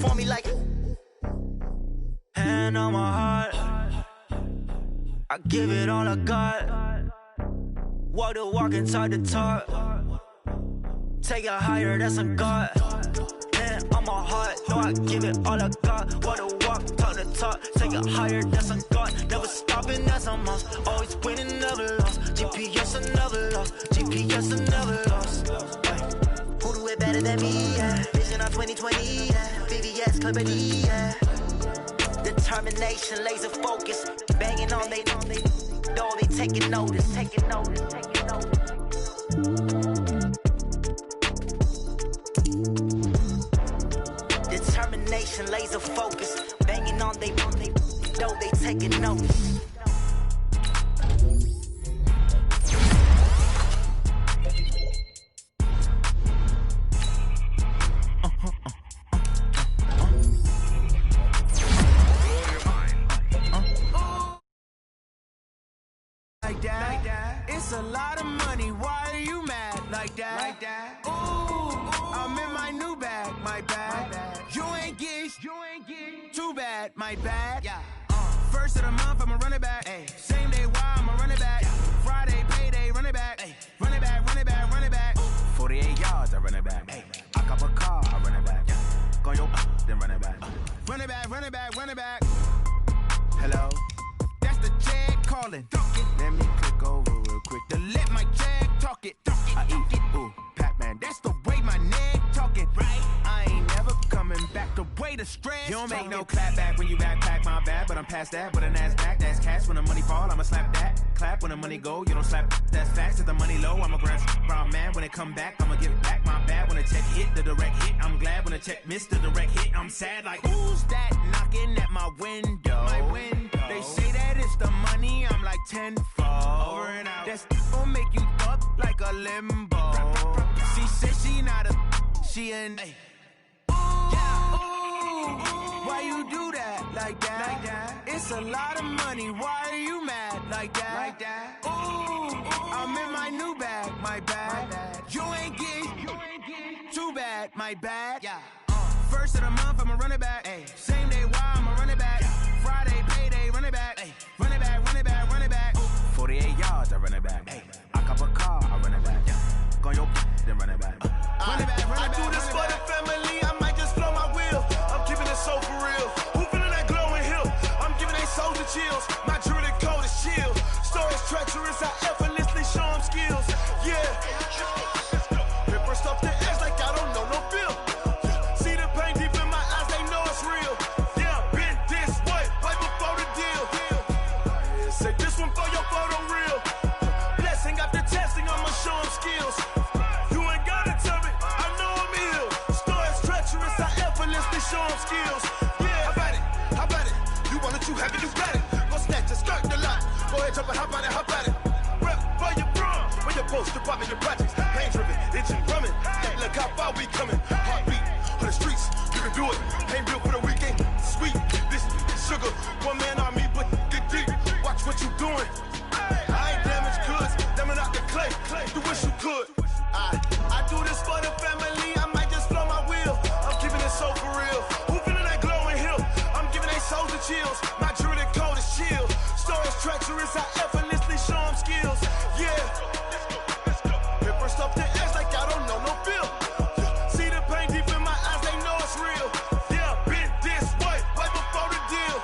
for me like hand on my heart. I give it all I got. Walk the walk and talk the talk. Take it higher, that's a God. Hand on my heart, no, I give it all I got. Walk the walk, talk the talk. Take it higher, that's a God. Never stopping, that's a must. Always winning, never lost. GPS, I never lost. GPS, I never lost. Who do it better than me? Yeah. Vision on 2020, yeah. VVS, Clarity, yeah. Determination, laser focus. Banging on they taking notice. Determination, laser focus. Banging on they taking notice. It's a lot of money, why are you mad like that? Ooh, I'm in my new bag, my bad. You ain't get too bad, my bad. First of the month, I'ma run it back. Same day, why I'ma run it back. Friday, payday, run it back. Run it back, run it back, run it back. 48 yards, I run it back. I cop a car, I run it back. Go yo, then run it back. Run it back, run it back, run it back. Hello? That's the jag calling. Let me click over real quick to let my jag talk it. I eat it, ooh, Pac-Man. That's the way my neck talking. Right? I ain't never coming back the way the stress. You don't make no clap back when you backpack, my bad. But I'm past that with an ass back. That's cash when the money fall. I'ma slap that. Clap when the money go. You don't slap. That's facts. If the money low, I'ma grab brown man. When it come back, I'ma give back my bad. When the check hit, the direct hit. I'm glad when the check missed the direct hit. I'm sad like who's that knocking at my window? My window. They say that it's the money. I'm like tenfold. Over and out. That's gon' make you up like a limbo. She said she not a, she an. Why you do that like that? It's a lot of money. Why are you mad like that? Ooh, I'm in my new bag, my bad. You ain't get too bad, my bad. First of the month, I'ma run it back. Same day, why I'ma run it back. Friday, payday, run it back. Run it back, run it back, run it back. 48 yards, I run it back. I cop a car, I run it back. Go yo, then run it back. Run it back, run it back. I do this for the family. I might just blow my wheel. I'm keeping it so for real. Who feeling that glowing hill? I'm giving they souls the chills. My jewelry code is chill. Stories treacherous, I effortlessly show them skills. Yeah. Paper stuff the edge like I don't know no feel. See the pain deep in my eyes, they know it's real. Yeah, been this way, right before the deal. Say this one for your photo real. Blessing after testing, I'ma show them skills. You ain't gotta tell me, I know I'm ill. Stories treacherous, I effortlessly show them skills. Yeah, how about it? How about it? You want it, you have it, you got it. Go snatch it, skirt the lot. Go ahead, jump it, hop on it, hop on it. Rep for your brum, where your post, department, your projects. Pain driven, itching, drumming. Hey, look how far we coming. Heartbeat on the streets, you can do it. Ain't built for the weekend. Sweet, this sugar, one man army, but get deep. Watch what you doing. I ain't damaged goods, damn out the clay. You wish you could. I do this for the family. I might just blow my wheel. I'm keeping it so for real. Who feeling that glowing hill? I'm giving they souls the chills. My jewelry code is chill. Stories treacherous, I effortlessly show them skills. Yeah. Paper stuff the edge like I don't know no feel. See the pain deep in my eyes, they know it's real. Yeah, been this way, right before the deal.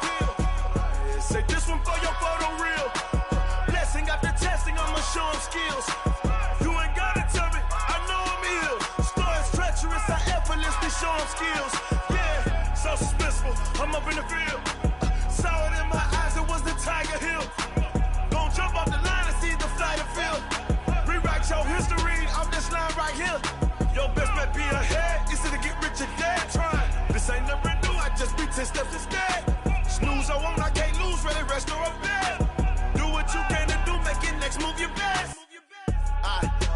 Say this one for your photo real. Blessing after testing, I'ma show them skills. You ain't gotta tell me, I know I'm ill. Stories treacherous, I effortlessly show them skills. Yeah, so suspenseful, I'm up in the field. Saw it in my eyes, it was the Tiger Hill. Gon' jump off the line and see the flight of field. Rewrite your history off this line right here. Your best bet be ahead, easy to get rich or dead. Trying, this ain't never new, I just be 10 steps instead. Snooze, I won't, I can't lose, ready, rest or a bed. Do what you can to do, make it next move your best.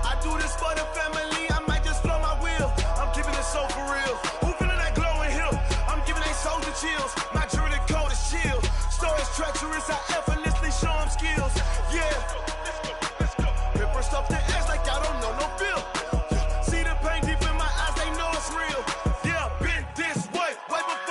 I do this for the family, I might just blow my wheel. I'm keeping it so for real. Who feeling that glowing hill? I'm giving they souls the chills. My jewelry code is chill. Stories treacherous, I effortlessly show them skills. Yeah. Paper stuff the edge like I don't know no feel. See the pain deep in my eyes, they know it's real. Yeah, been this way, right before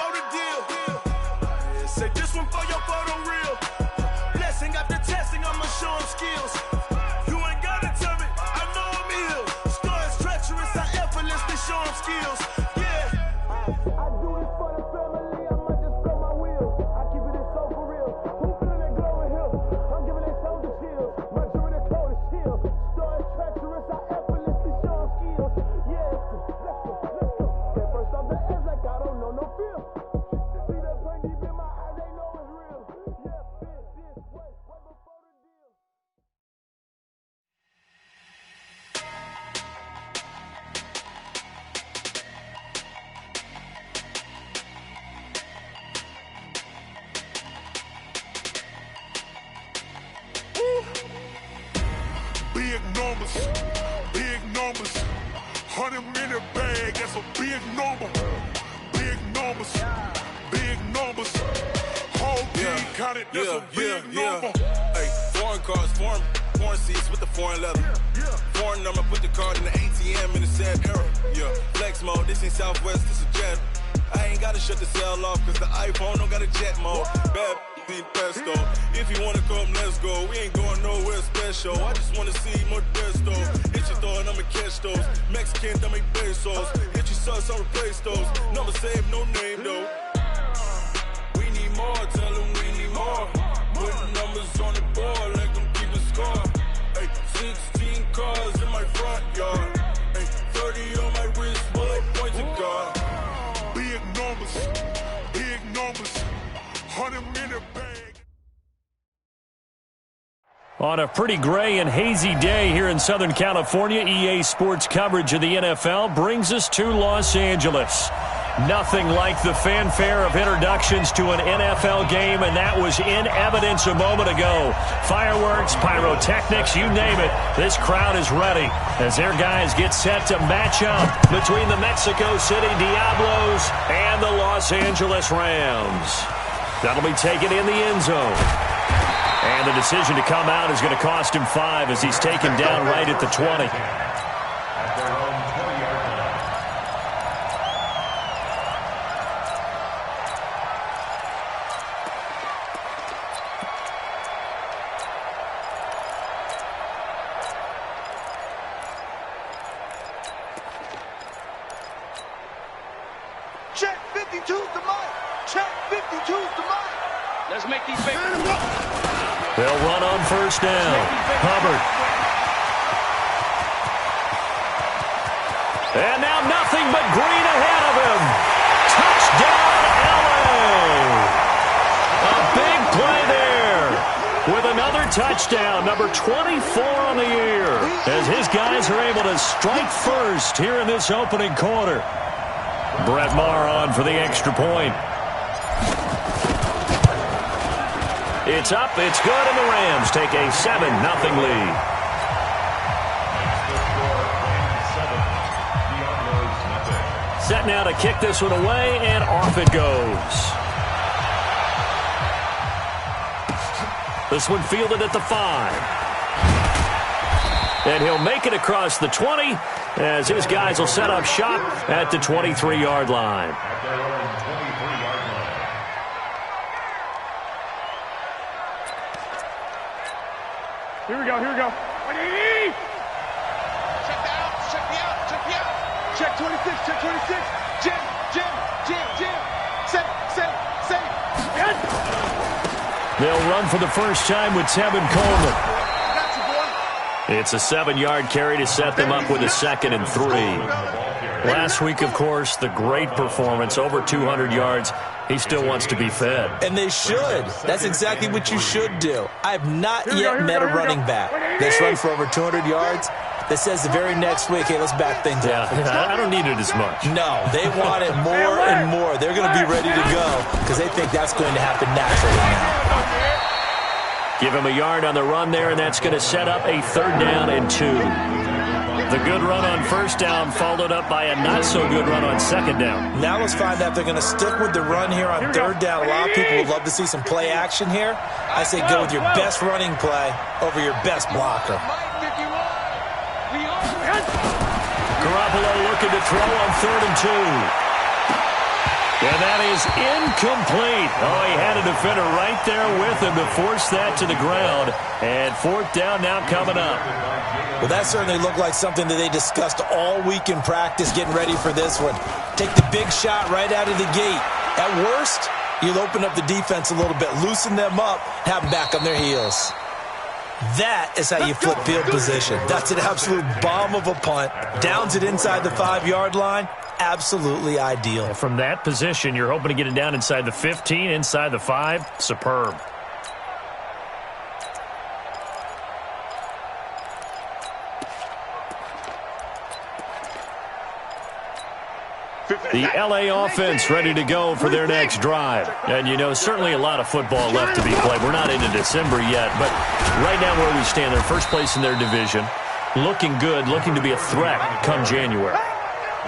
Big numbers, 100-minute bag, that's a big number. Big numbers, whole team counted, that's a big number. Hey, foreign cars, foreign seats with the foreign leather. Foreign number, put the card in the ATM in the sad era. Yeah, flex mode, this ain't Southwest, this a jet. I ain't gotta shut the cell off, cause the iPhone don't got a jet mode. Bad pesto. If you wanna come, let's go. We ain't going nowhere special. I just wanna see Modesto. Hit your thought, I'ma catch those. Mexican, I make pesos. Hit your sus, I'll replace those. Number saved, no name though. We need more, tell them we need more. Putting numbers on the board, like them keep a score. Hey, 16 cars in my front yard. Hey, 30 on my wrist, bullet point to God. Big numbers, 100-minute bag. On a pretty gray and hazy day here in Southern California, EA Sports coverage of the NFL brings us to Los Angeles. Nothing like the fanfare of introductions to an NFL game, and that was in evidence a moment ago. Fireworks, pyrotechnics, you name it. This crowd is ready as their guys get set to match up between the Mexico City Diablos and the Los Angeles Rams. That'll be taken in the end zone. And the decision to come out is going to cost him 5 as he's taken down right at the 20. Check 52's the mic. Check 52's the mic. Let's make these favors. They'll run on first down. Hubbard. And now nothing but green ahead of him. Touchdown, LA. A big play there with another touchdown, number 24 on the year, as his guys are able to strike first here in this opening quarter. Brett Maher on for the extra point. It's up, it's good, and the Rams take a 7-0 lead. Set now to kick this one away, and off it goes. This one fielded at the 5. And he'll make it across the 20 as his guys will set up shop at the 23-yard line. Here we go. Check me out. Check 26. Jim. Say. They'll run for the first time with Tevin Coleman. It's a 7-yard carry to set them up with a 2nd and 3. Last week, of course, the great performance, over 200 yards. He still wants to be fed. And they should. That's exactly what you should do. I have not yet met a running back that's run for over 200 yards that says the very next week, hey, let's back things up. Yeah, I don't need it as much. No, they want it more and more. They're going to be ready to go because they think that's going to happen naturally now. Give him a yard on the run there, and that's going to set up a 3rd down and 2. The good run on first down followed up by a not-so-good run on 2nd down. Now let's find out if they're going to stick with the run here on 3rd down. A lot of people would love to see some play action here. I say go with your best running play over your best blocker. Garoppolo looking to throw on 3rd and 2. And that is incomplete. Oh, he had a defender right there with him to force that to the ground. And 4th down now coming up. Well, that certainly looked like something that they discussed all week in practice, getting ready for this one. Take the big shot right out of the gate. At worst, you'll open up the defense a little bit, loosen them up, have them back on their heels. That is how you flip field position. That's an absolute bomb of a punt. Downs it inside the 5-yard line. absolutely ideal. From that position, you're hoping to get it down inside the 15, inside the 5. Superb. The LA offense ready to go for their next drive. And, you know, certainly a lot of football left to be played. We're not into December yet, but right now where we stand, they're first place in their division. Looking good, looking to be a threat come January.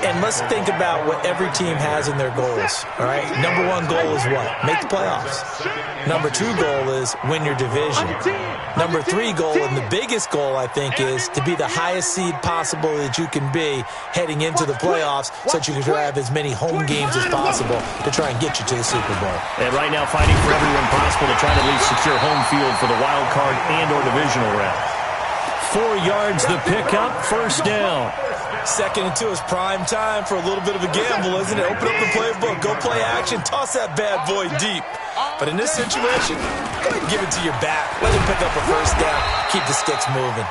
And let's think about what every team has in their goals, all right? Number one goal is what? Make the playoffs. Number two goal is win your division. Number three goal, and the biggest goal, I think, is to be the highest seed possible that you can be heading into the playoffs so that you can have as many home games as possible to try and get you to the Super Bowl. And right now fighting for everyone possible to try to at least secure home field for the wild card and or divisional round. 4 yards the pickup, first down. Second and 2 is prime time for a little bit of a gamble, isn't it? Open up the playbook, go play action, toss that bad boy deep. But in this situation, go ahead and give it to your back. Let him pick up a first down, keep the sticks moving.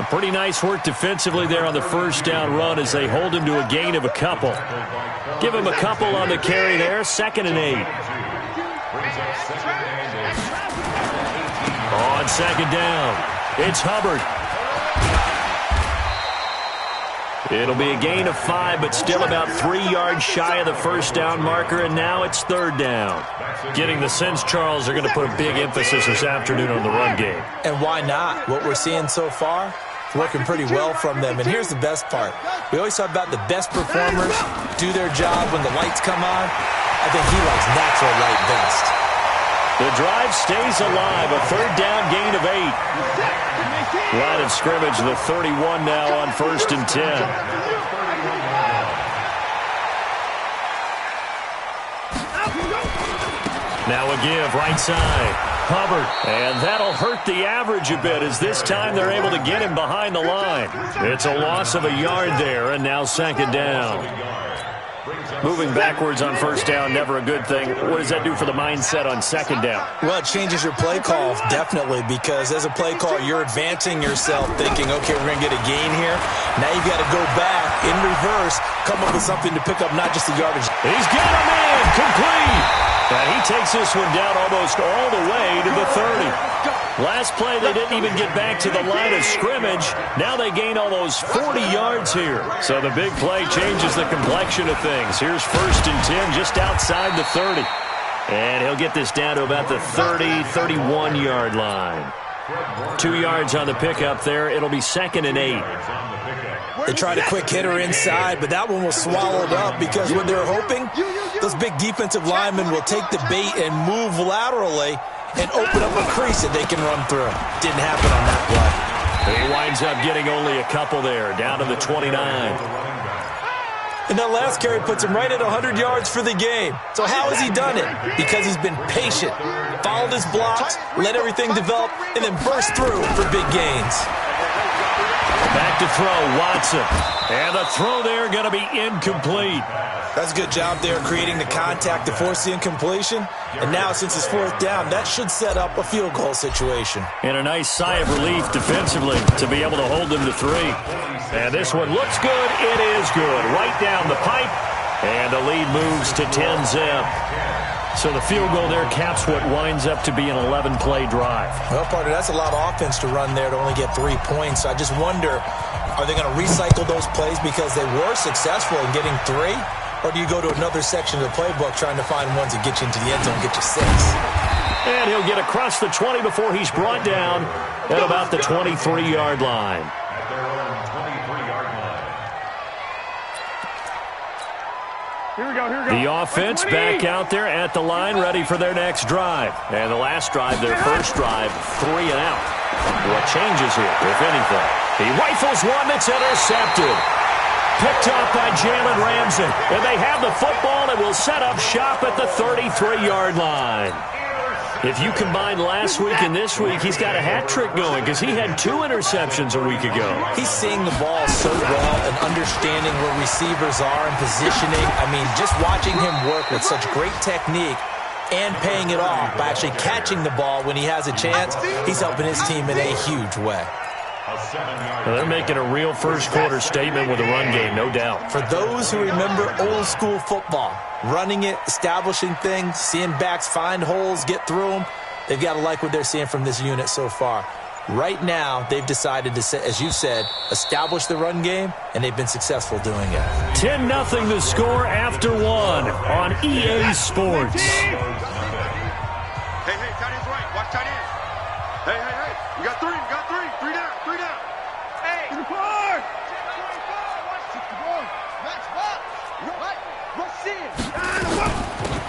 Pretty nice work defensively there on the first down run as they hold him to a gain of a couple. Give him a couple on the carry there, 2nd and 8. On 2nd down, it's Hubbard. It'll be a gain of 5, but still about 3 yards shy of the first down marker, and now it's 3rd down. Getting the sense, Charles, are going to put a big emphasis this afternoon on the run game. And why not? What we're seeing so far, it's working pretty well from them. And here's the best part. We always talk about the best performers do their job when the lights come on. I think he likes natural light best. The drive stays alive, a 3rd down gain of 8. Line of scrimmage, the 31 now on 1st and 10. Now a give, right side. Hubbard, and that'll hurt the average a bit as this time they're able to get him behind the line. It's a loss of a yard there, and now 2nd down. Moving backwards on 1st down, never a good thing. What does that do for the mindset on 2nd down? Well, it changes your play call, definitely, because as a play call, you're advancing yourself thinking, okay, we're going to get a gain here. Now you've got to go back in reverse, come up with something to pick up not just the yardage. He's got him in, complete. And he takes this one down almost all the way to the 30. Last play, they didn't even get back to the line of scrimmage. Now they gain almost 40 yards here. So the big play changes the complexion of things. Here's 1st and 10 just outside the 30. And he'll get this down to about the 30, 31-yard line. 2 yards on the pickup there. It'll be 2nd and 8. They tried a quick hitter inside, but that one was swallowed up because what they're hoping, those big defensive linemen will take the bait and move laterally and open up a crease that they can run through. Didn't happen on that play. He winds up getting only a couple there, down to the 29. And that last carry puts him right at 100 yards for the game. So how has he done it? Because he's been patient, followed his blocks, let everything develop, and then burst through for big gains. Back to throw, Watson. And the throw there going to be incomplete. That's a good job there creating the contact to force the incompletion. And now since it's 4th down, that should set up a field goal situation. And a nice sigh of relief defensively to be able to hold them to 3. And this one looks good. It is good. Right down the pipe. And the lead moves to 10-zip. So the field goal there caps what winds up to be an 11-play drive. Well, partner, that's a lot of offense to run there to only get 3 points. I just wonder, are they going to recycle those plays because they were successful in getting 3? Or do you go to another section of the playbook trying to find ones that get you into the end zone and get you 6? And he'll get across the 20 before he's brought down at about the 23-yard line. The offense back out there at the line, ready for their next drive. And the last drive, their first drive, 3 and out. What changes here, if anything? He rifles one that's intercepted. Picked off by Jalen Ramsey. And they have the football and will set up shop at the 33-yard line. If you combine last week and this week, he's got a hat trick going because he had 2 interceptions a week ago. He's seeing the ball so well and understanding where receivers are and positioning. I mean, just watching him work with such great technique and paying it off by actually catching the ball when he has a chance, he's helping his team in a huge way. Well, they're making a real first-quarter statement with a run game, no doubt. For those who remember old-school football, running it, establishing things, seeing backs find holes, get through them, they've got to like what they're seeing from this unit so far. Right now, they've decided to, as you said, establish the run game, and they've been successful doing it. 10-0 the score after one on EA Sports. Hey, tight end's right. Watch tight end. Hey. We got three. Three down. Hey. To the car.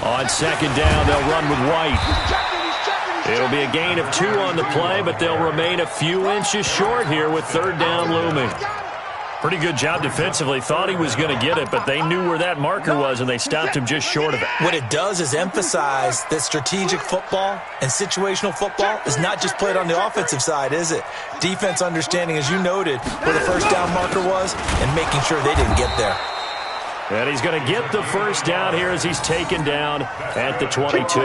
On second down, they'll run with White. It'll be a gain of 2 on the play, but they'll remain a few inches short here with third down looming. Pretty good job defensively. Thought he was going to get it, but they knew where that marker was, and they stopped him just short of it. What it does is emphasize that strategic football and situational football is not just played on the offensive side, is it? Defense understanding, as you noted, where the first down marker was and making sure they didn't get there. And he's going to get the first down here as he's taken down at the 22.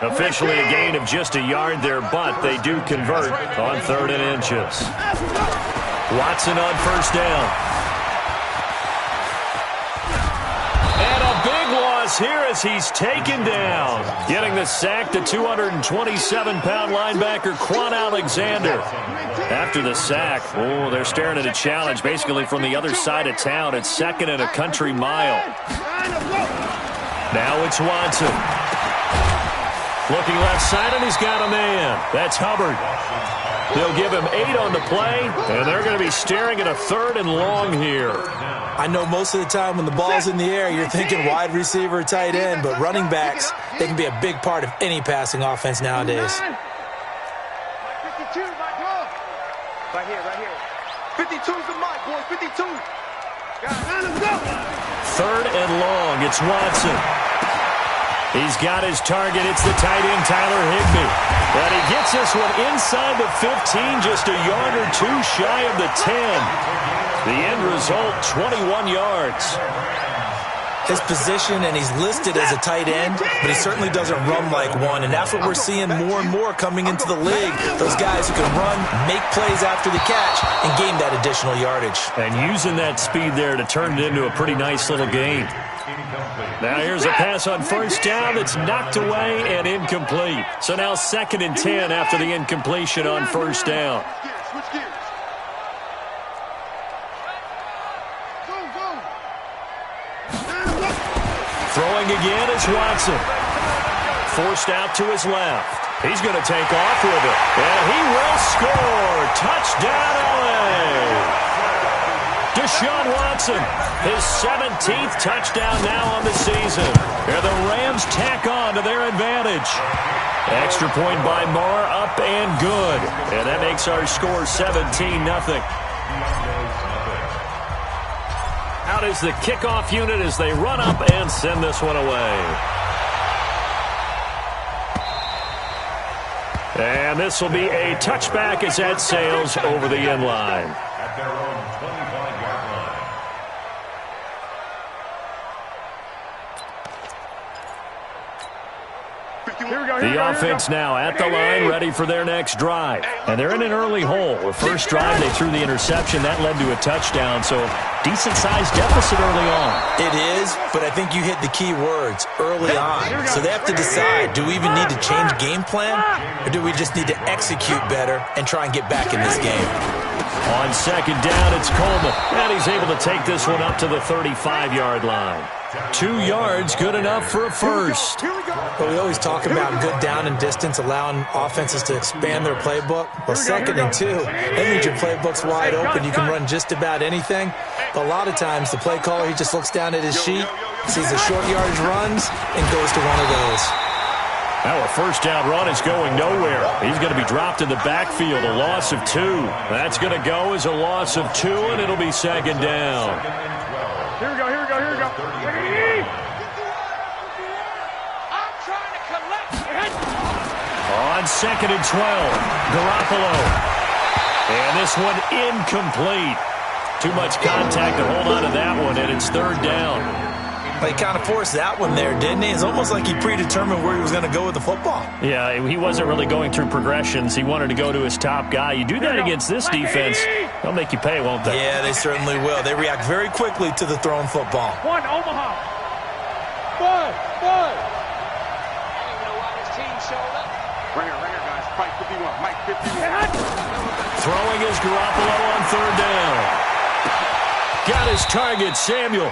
Officially a gain of just a yard there, but they do convert on 3rd and inches. Watson on first down. And a big loss here as he's taken down. Getting the sack, the 227-pound linebacker, Quan Alexander. After the sack, they're staring at a challenge basically from the other side of town. It's 2nd and a country mile. Now it's Watson. Looking left side, and he's got a man. That's Hubbard. They'll give him 8 on the play, and they're going to be staring at a 3rd and long here. I know most of the time when the ball's in the air, you're thinking wide receiver, tight end, but running backs, they can be a big part of any passing offense nowadays. 52, Mike, look. Right here. 52's the mic, boy, 52. Let's go. 3rd and long, it's Watson. He's got his target. It's the tight end, Tyler Higbee. But he gets this one inside the 15, just a yard or 2 shy of the 10. The end result, 21 yards. His position, and he's listed as a tight end, but he certainly doesn't run like one, and that's what we're seeing more and more coming into the league. Those guys who can run, make plays after the catch, and gain that additional yardage. And using that speed there to turn it into a pretty nice little game. Now here's a pass on first down that's knocked away and incomplete. So now 2nd and 10 after the incompletion on first down. Switch gears. Throwing again is Watson. Forced out to his left. He's going to take off with it. And he will score. Touchdown, LA. Deshaun Watson, his 17th touchdown now on the season. And the Rams tack on to their advantage. Extra point by Marr, up and good. And that makes our score 17-0. Out is the kickoff unit as they run up and send this one away. And this will be a touchback as that sails over the end line. The offense now at the line, ready for their next drive. And they're in an early hole. The first drive, they threw the interception. That led to a touchdown, so decent-sized deficit early on. It is, but I think you hit the key words, early on. So they have to decide, do we even need to change game plan, or do we just need to execute better and try and get back in this game? On second down, it's Coleman. And he's able to take this one up to the 35-yard line. 2 yards, good enough for a first. But we always talk about good down and distance, allowing offenses to expand their playbook. Well, 2nd and 2, that means your playbook's wide open. You can run just about anything. But a lot of times, the play caller, he just looks down at his sheet, sees the short yardage runs, and goes to one of those. Now a first down run is going nowhere. He's going to be dropped in the backfield, a loss of 2. That's going to go as a loss of 2, and it'll be 2nd down. Here we go. I'm trying to collect. On 2nd and 12, Garoppolo. And this one incomplete. Too much contact to hold on to that one, and it's 3rd down. Well, he kind of forced that one there, didn't he? It's almost like he predetermined where he was going to go with the football. Yeah, he wasn't really going through progressions. He wanted to go to his top guy. You do that against this defense, they'll make you pay, won't they? Yeah, they certainly will. They react very quickly to the thrown football. One, Omaha. One. Right here, guys. Mike 51. Mike 51. Throwing is Garoppolo on third down. Got his target, Samuel.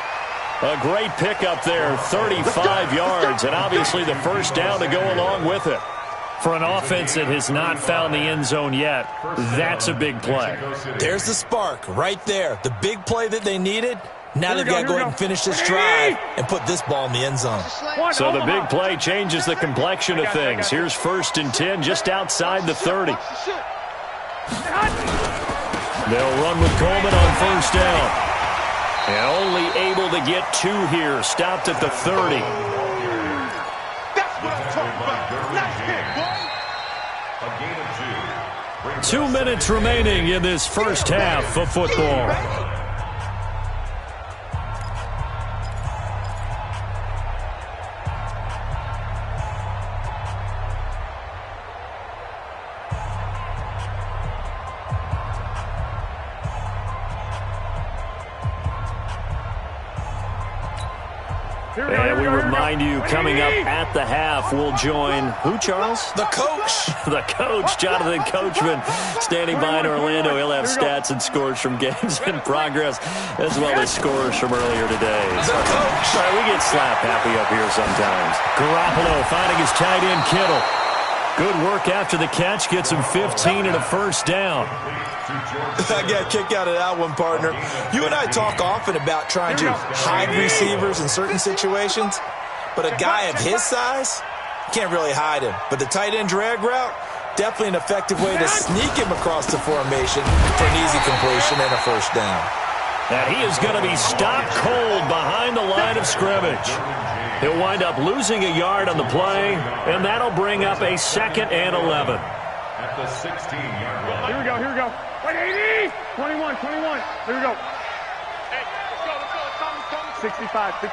A great pickup there, 35 yards, and obviously the first down to go along with it. For an offense that has not found the end zone yet, that's a big play. There's the spark right there. The big play that they needed. Now they've got to go ahead and finish this drive and put this ball in the end zone. So the big play changes the complexion of things. Here's 1st and 10 just outside the 30. They'll run with Coleman on first down. And only able to get 2 here. Stopped at the 30. That's what I'm talking about. Nice hit, boy. 2 minutes remaining in this first half of football. And we remind you, coming up at the half, we'll join who, Charles? The coach. The coach, Jonathan Coachman, standing by in Orlando. He'll have stats and scores from games in progress, as well as scores from earlier today. The coach. All right, we get slap happy up here sometimes. Garoppolo finding his tight end, Kittle. Good work after the catch. Gets him 15 and a first down. I got a kick out of that one, partner. You and I talk often about trying to hide receivers in certain situations, but a guy of his size, can't really hide him. But the tight end drag route, definitely an effective way to sneak him across the formation for an easy completion and a first down. And he is going to be stopped cold behind the line of scrimmage. He'll wind up losing a yard on the play, and that'll bring up a 2nd and 11. At the 16-yard line. Here we go. 180! 21. Here we go. Hey, let's go. Come. 65. Mike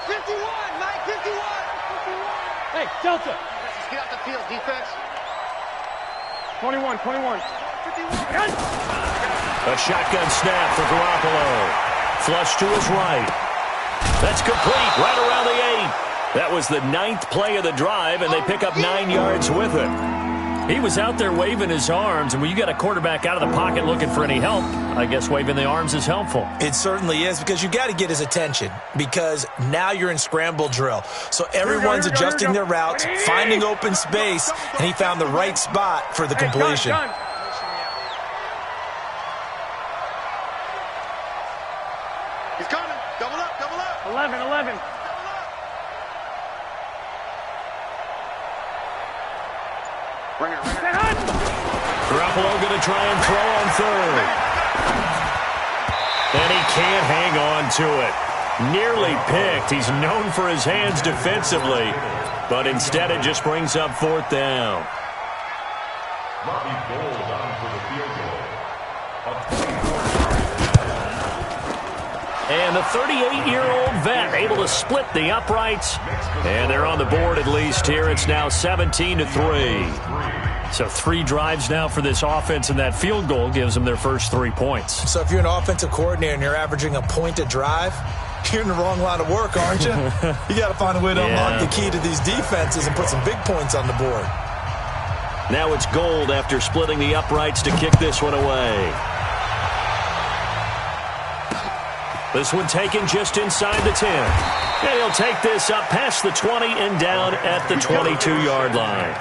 51. Hey, Delta. Let's just get out the field, defense. 21. 51. A shotgun snap for Garoppolo. Flush to his right. That's complete, right around the 8. That was the 9th play of the drive, and they pick up 9 yards with it. He was out there waving his arms, and when you got a quarterback out of the pocket looking for any help, I guess waving the arms is helpful. It certainly is, because you got to get his attention, because now you're in scramble drill. So everyone's adjusting their routes, finding open space, and he found the right spot for the completion. He's coming. Double up. 11. Right here. Garoppolo going to try and throw on third. And he can't hang on to it. Nearly picked. He's known for his hands defensively, but instead it just brings up 4th down. And the 38-year-old vet able to split the uprights. And they're on the board at least here. It's now 17-3. So 3 drives now for this offense, and that field goal gives them their first 3 points. So if you're an offensive coordinator and you're averaging a point a drive, you're in the wrong line of work, aren't you? You got to find a way to unlock the key to these defenses and put some big points on the board. Now it's Gold after splitting the uprights to kick this one away. This one taken just inside the 10. And he'll take this up past the 20 and down at the 22-yard line.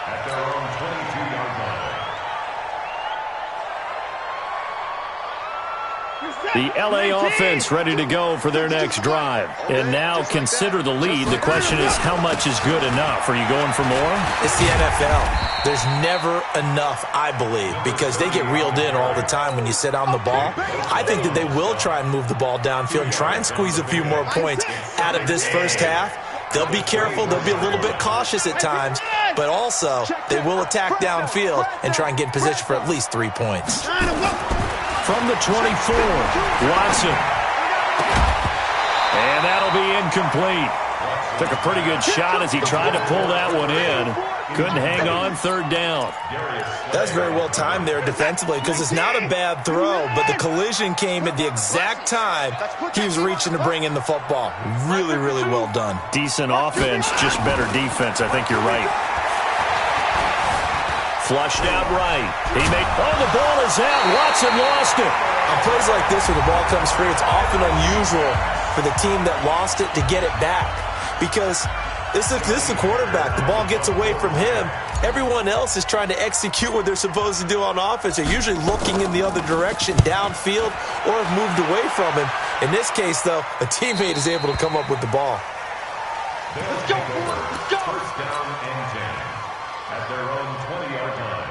At their own 22-yard line. The L.A. offense ready to go for their next drive. And now consider the lead. The question is, how much is good enough? Are you going for more? It's the NFL. There's never enough, I believe, because they get reeled in all the time when you sit on the ball. I think that they will try and move the ball downfield and try and squeeze a few more points out of this first half. They'll be careful. They'll be a little bit cautious at times, but also they will attack downfield and try and get in position for at least 3 points. From the 24, Watson. incomplete. Took a pretty good shot as he tried to pull that one in. Couldn't hang on, third down. That's very well timed there defensively because it's not a bad throw, but the collision came at the exact time he was reaching to bring in the football. Really, really well done. Decent offense, just better defense. I think you're right. Flushed out right. The ball is out. Watson lost it. On plays like this where the ball comes free, it's often unusual for the team that lost it to get it back because this is the quarterback. The ball gets away from him. Everyone else is trying to execute what they're supposed to do on offense. They're usually looking in the other direction, downfield, or have moved away from him. In this case, though, a teammate is able to come up with the ball. Let's go. First down and 10 at their own 20-yard line.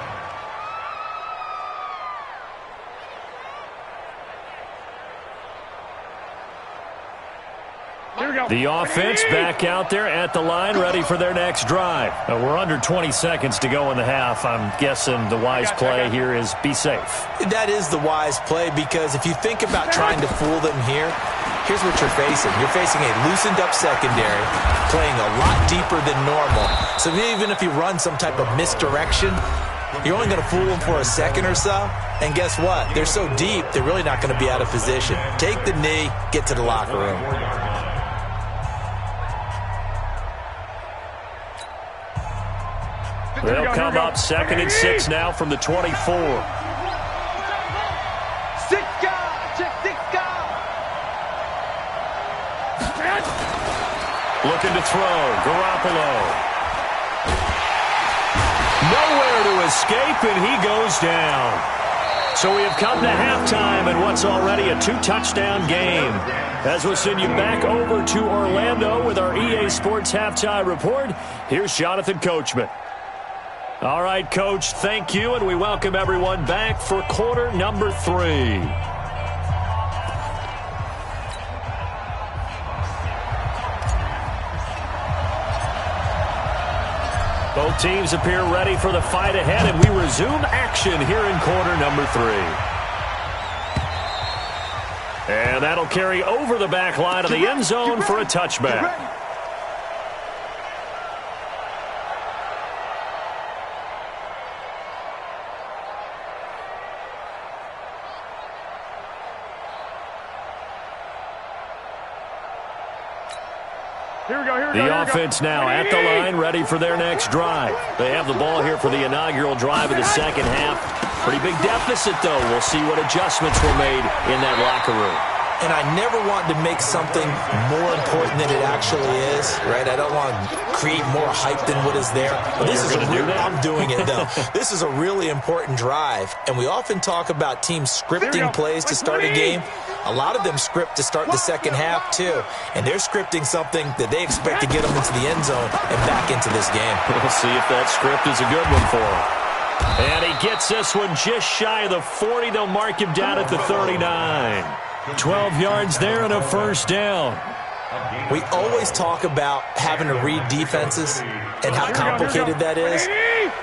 The offense back out there at the line, ready for their next drive. We're under 20 seconds to go in the half. I'm guessing the wise play here is be safe. That is the wise play because if you think about trying to fool them here, here's what you're facing. You're facing a loosened up secondary, playing a lot deeper than normal. So even if you run some type of misdirection, you're only going to fool them for a second or so. And guess what? They're so deep, they're really not going to be out of position. Take the knee, get to the locker room. They'll come up 2nd and 6 now from the 24. 6 guard, check 6 guard. Looking to throw, Garoppolo. Nowhere to escape, and he goes down. So we have come to halftime in what's already a 2-touchdown game. As we'll send you back over to Orlando with our EA Sports Halftime Report, here's Jonathan Coachman. All right, Coach, thank you, and we welcome everyone back for quarter number 3. Both teams appear ready for the fight ahead, and we resume action here in quarter number 3. And that'll carry over the back line of the end zone for a touchback. The offense now at the line, ready for their next drive. They have the ball here for the inaugural drive of the second half. Pretty big deficit, though. We'll see what adjustments were made in that locker room. And I never want to make something more important than it actually is, right? I don't want to create more hype than what is there. But this is I'm doing it, though. This is a really important drive. And we often talk about teams scripting plays to start a game. A lot of them script to start the second half, too. And they're scripting something that they expect to get them into the end zone and back into this game. We'll see if that script is a good one for him. And he gets this one just shy of the 40. They'll mark him down at the 39. 12 yards there and a first down. We always talk about having to read defenses and how complicated that is.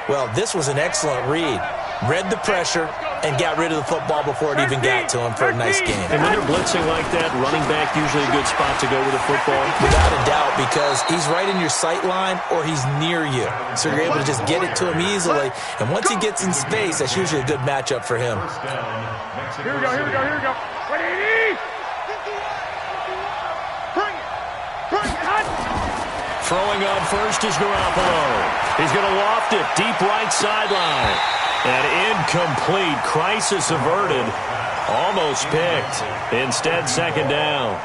Well, this was an excellent read. Read the pressure and got rid of the football before it even got to him for a nice game. And when they're blitzing like that, running back usually a good spot to go with the football? Without a doubt, because he's right in your sight line or he's near you. So you're able to just get it to him easily. And once he gets in space, that's usually a good matchup for him. Here we go. 180! Throwing on first is Garoppolo. He's going to loft it deep right sideline. And incomplete. Crisis averted. Almost picked. Instead, second down.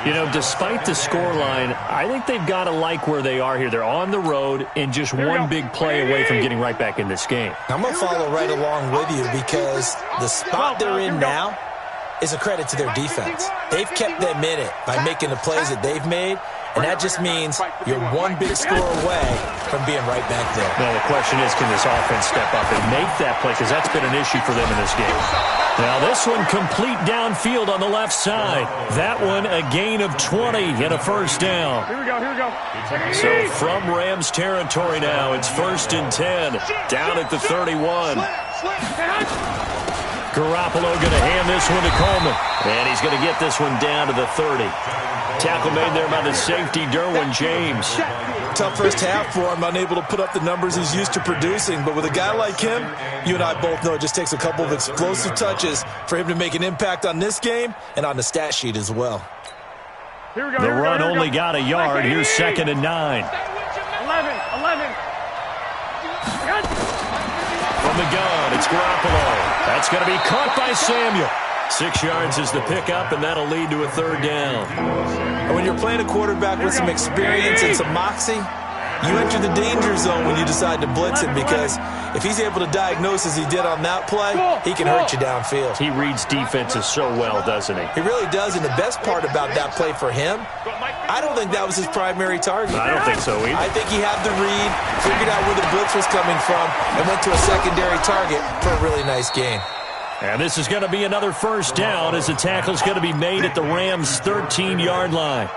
You know, despite the scoreline, I think they've got to like where they are here. They're on the road and just one big play away from getting right back in this game. I'm going to follow right along with you because the spot they're in now is a credit to their defense. They've kept them in it by making the plays that they've made, and that just means you're one big score away from being right back there. Now, the question is, can this offense step up and make that play? Because that's been an issue for them in this game. Now, this one complete downfield on the left side. That one a gain of 20 and a first down. Here we go. So from Rams territory now, it's 1st and 10. Down at the 31. Garoppolo going to hand this one to Coleman. And he's going to get this one down to the 30. Tackle made there by the safety, Derwin James. Tough first half for him, unable to put up the numbers he's used to producing. But with a guy like him, you and I both know it just takes a couple of explosive touches for him to make an impact on this game and on the stat sheet as well. The run only got a yard. Here's 2nd and 9. 11. From the gun, it's Garoppolo. That's going to be caught by Samuel. 6 yards is the pickup, and that'll lead to a 3rd down. And when you're playing a quarterback with some experience and some moxie, you enter the danger zone when you decide to blitz him, because if he's able to diagnose as he did on that play, he can hurt you downfield. He reads defenses so well, doesn't he? He really does, and the best part about that play for him, I don't think that was his primary target. I don't think so either. I think he had the read, figured out where the blitz was coming from, and went to a secondary target for a really nice gain. And this is going to be another 1st down as the tackle's going to be made at the Rams' 13-yard line.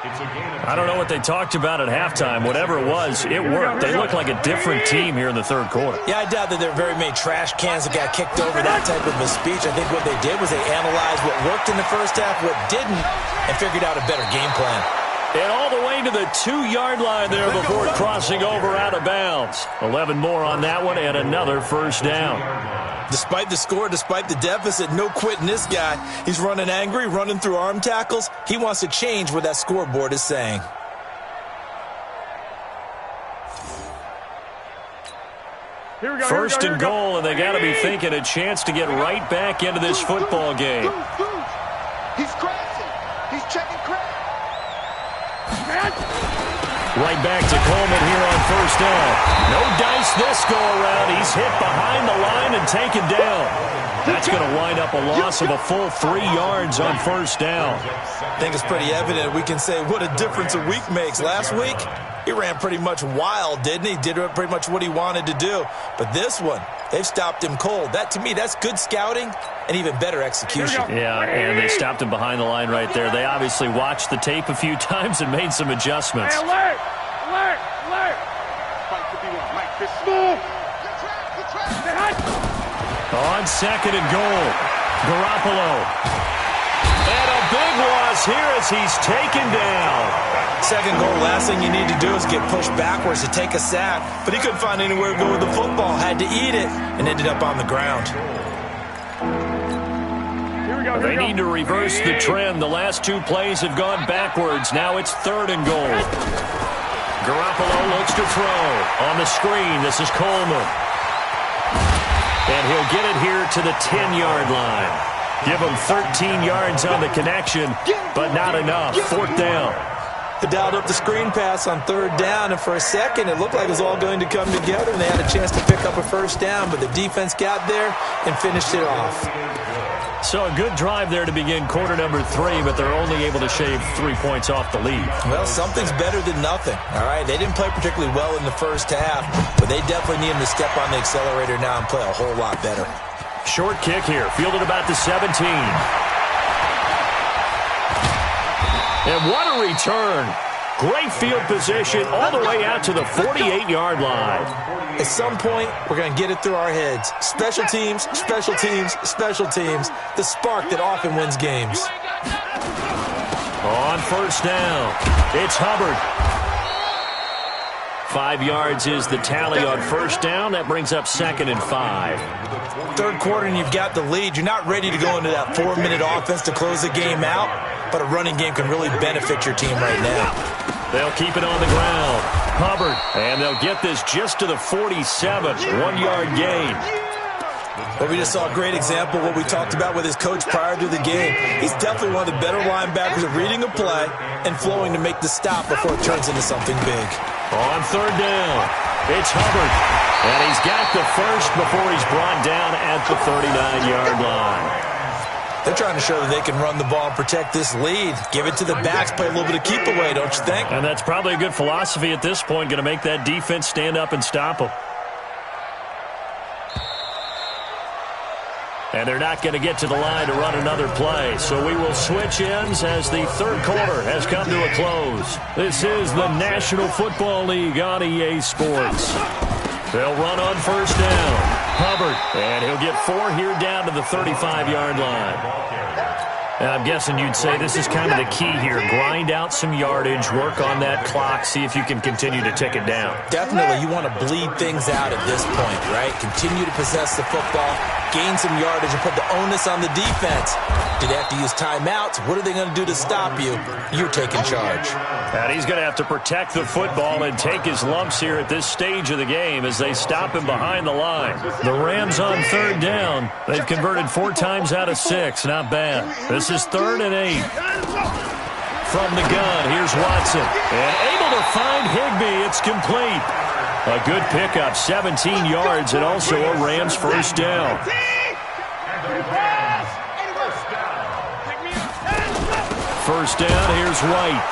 I don't know what they talked about at halftime. Whatever it was, it worked. They look like a different team here in the 3rd quarter. Yeah, I doubt that there are very many trash cans that got kicked over, that type of a speech. I think what they did was they analyzed what worked in the first half, what didn't, and figured out a better game plan. And all the way to the 2-yard line there before crossing over out of bounds. 11 more on that one and another 1st down. Despite the score, despite the deficit, no quitting this guy. He's running angry, running through arm tackles. He wants to change what that scoreboard is saying. First and goal, and they got to be thinking a chance to get right back into this football game. He's crazy. He's checking crazy. Right back to Coleman here on 1st down. No dice this go-around. He's hit behind the line and taken down. That's going to wind up a loss of a full 3 yards on 1st down. I think it's pretty evident. We can say what a difference a week makes. Last week, he ran pretty much wild, didn't he? Did pretty much what he wanted to do. But this one, they've stopped him cold. That, to me, that's good scouting and even better execution. Yeah, and they stopped him behind the line right there. They obviously watched the tape a few times and made some adjustments. Hey, alert! Alert! Alert! On 2nd and goal, Garoppolo. And a big loss here as he's taken down. 2nd goal, last thing you need to do is get pushed backwards to take a sack. But he couldn't find anywhere to go with the football, had to eat it, and ended up on the ground. They need to reverse the trend. The last 2 plays have gone backwards. Now it's 3rd and goal. Garoppolo looks to throw. On the screen, this is Coleman. And he'll get it here to the 10-yard line. Give him 13 yards on the connection, but not enough. 4th down. They dialed up the screen pass on 3rd down, and for a second it looked like it was all going to come together, and they had a chance to pick up a 1st down, but the defense got there and finished it off. So a good drive there to begin quarter number 3, but they're only able to shave 3 points off the lead. Well, something's better than nothing, all right? They didn't play particularly well in the first half, but they definitely need him to step on the accelerator now and play a whole lot better. Short kick here, fielded about the 17. And what a return. Great field position all the way out to the 48-yard line. At some point, we're going to get it through our heads. Special teams, special teams, special teams. The spark that often wins games. On 1st down, it's Hubbard. 5 yards is the tally on 1st down. That brings up 2nd and 5. 3rd quarter and you've got the lead. You're not ready to go into that 4-minute offense to close the game out, but a running game can really benefit your team right now. They'll keep it on the ground. Hubbard, and they'll get this just to the 47. 1-yard gain. Well, we just saw a great example of what we talked about with his coach prior to the game. He's definitely one of the better linebackers at reading a play and flowing to make the stop before it turns into something big. On 3rd down, it's Hubbard. And he's got the first before he's brought down at the 39-yard line. They're trying to show that they can run the ball and protect this lead. Give it to the backs, play a little bit of keep away, don't you think? And that's probably a good philosophy at this point, going to make that defense stand up and stop them. And they're not going to get to the line to run another play. So we will switch ends as the 3rd quarter has come to a close. This is the National Football League on EA Sports. They'll run on 1st down. Hubbard, and he'll get 4 here down to the 35-yard line. And I'm guessing you'd say this is kind of the key here. Grind out some yardage, work on that clock, see if you can continue to tick it down. Definitely, you want to bleed things out at this point, right? Continue to possess the football, gain some yardage, and put the onus on the defense. Do they have to use timeouts? What are they going to do to stop you? You're taking charge. And he's going to have to protect the football and take his lumps here at this stage of the game as they stop him behind the line. The Rams on third down. They've converted 4 times out of 6. Not bad. This is 3rd and 8. From the gun, here's Watson. And able to find Higbee. It's complete. A good pickup, 17 yards, and also a Rams first down. First down, here's Wright.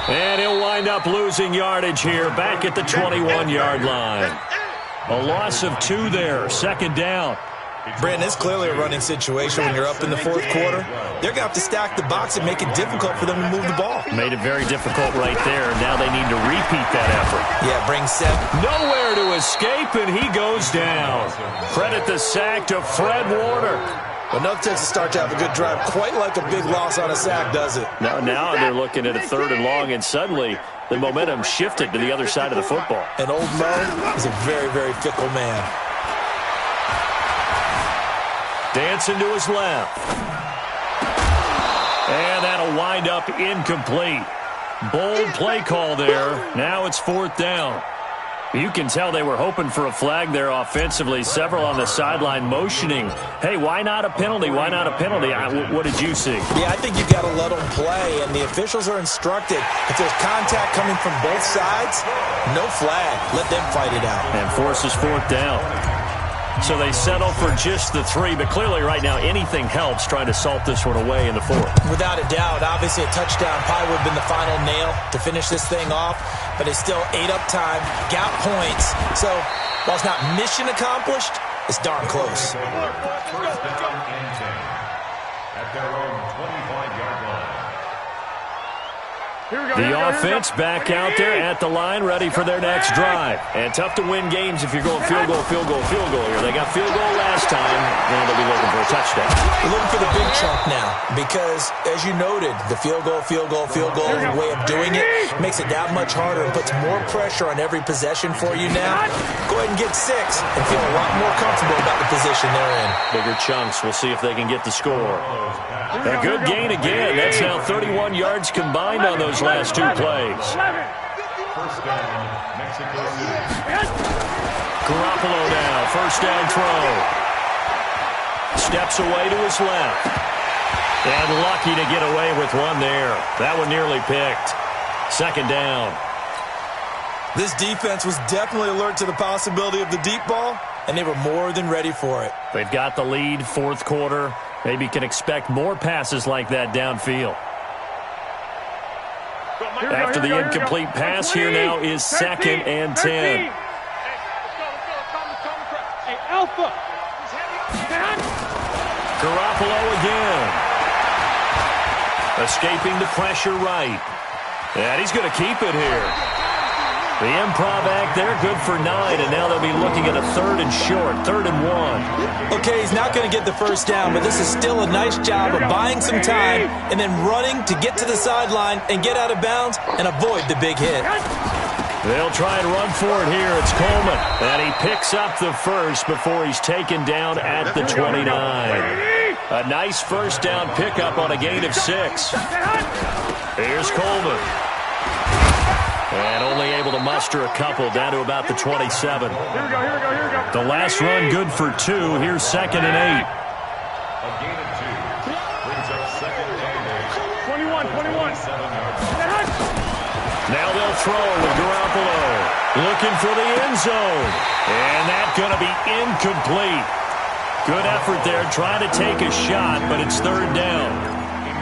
And he'll wind up losing yardage here, back at the 21-yard line. A loss of 2 there, 2nd down. Brandon, it's clearly a running situation when you're up in the 4th quarter. They're going to have to stack the box and make it difficult for them to move the ball. Made it very difficult right there. Now they need to repeat that effort. Yeah, bring 7. Nowhere to escape, and he goes down. Credit the sack to Fred Warner. But no Texas start to have a good drive, quite like a big loss on a sack, does it? Now they're looking at a 3rd and long, and suddenly the momentum shifted to the other side of the football. And old Mo is a very, very fickle man. Dancing to his left. And that'll wind up incomplete. Bold play call there. Now it's 4th down. You can tell they were hoping for a flag there offensively. Several on the sideline motioning, hey, why not a penalty? Why not a penalty? What did you see? Yeah, I think you've got to let them play, and the officials are instructed. If there's contact coming from both sides, no flag. Let them fight it out. And forces 4th down. So they settle for just the 3, but clearly right now anything helps trying to salt this one away in the 4th. Without a doubt, obviously a touchdown probably would have been the final nail to finish this thing off, but it's still ate up time, got points. So while it's not mission accomplished, it's darn close. First down and 10 at their own 25-yard line. The offense back out there at the line, ready for their next drive. And tough to win games if you're going field goal here. They got field goal last time, and they'll be looking for a touchdown. We're looking for the big chunk now because, as you noted, the field goal way of doing it makes it that much harder and puts more pressure on every possession for you now. Go ahead and get 6 and feel a lot more comfortable about the position they're in. Bigger chunks. We'll see if they can get the score. A good gain again. That's now 31 yards combined on those last 2 plays. First down, Mexico City. Garoppolo now, first down throw. Steps away to his left. And lucky to get away with one there. That one nearly picked. 2nd down. This defense was definitely alert to the possibility of the deep ball, and they were more than ready for it. They've got the lead, 4th quarter. Maybe can expect more passes like that downfield. After the incomplete pass, here now is 2nd and 10. Garoppolo again. Escaping the pressure right. And he's going to keep it here. The improv act there, good for 9, and now they'll be looking at a 3rd and short, 3rd and 1. Okay, he's not going to get the first down, but this is still a nice job of buying some time and then running to get to the sideline and get out of bounds and avoid the big hit. They'll try and run for it here. It's Coleman, and he picks up the first before he's taken down at the 29. A nice first down pickup on a gain of 6. Here's Coleman. And only able to muster a couple down to about the 27. Here we go. The last run good for 2. Here's 2nd and 8. A gain of 2 brings up 2nd and 8. 21. Now they'll throw with Garoppolo. Looking for the end zone. And that's going to be incomplete. Good effort there, trying to take a shot, but it's 3rd down.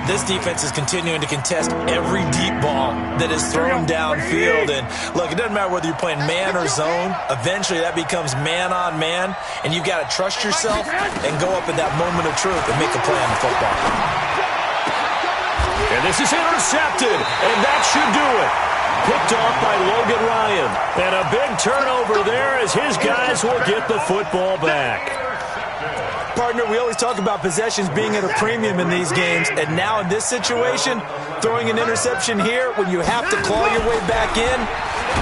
This defense is continuing to contest every deep ball that is thrown downfield. And look, it doesn't matter whether you're playing man or zone. Eventually that becomes man on man, and you've got to trust yourself and go up at that moment of truth and make a play on the football. And this is intercepted, and that should do it. Picked off by Logan Ryan. And a big turnover there as his guys will get the football back. Partner, we always talk about possessions being at a premium in these games, and now in this situation, throwing an interception here when you have to claw your way back in,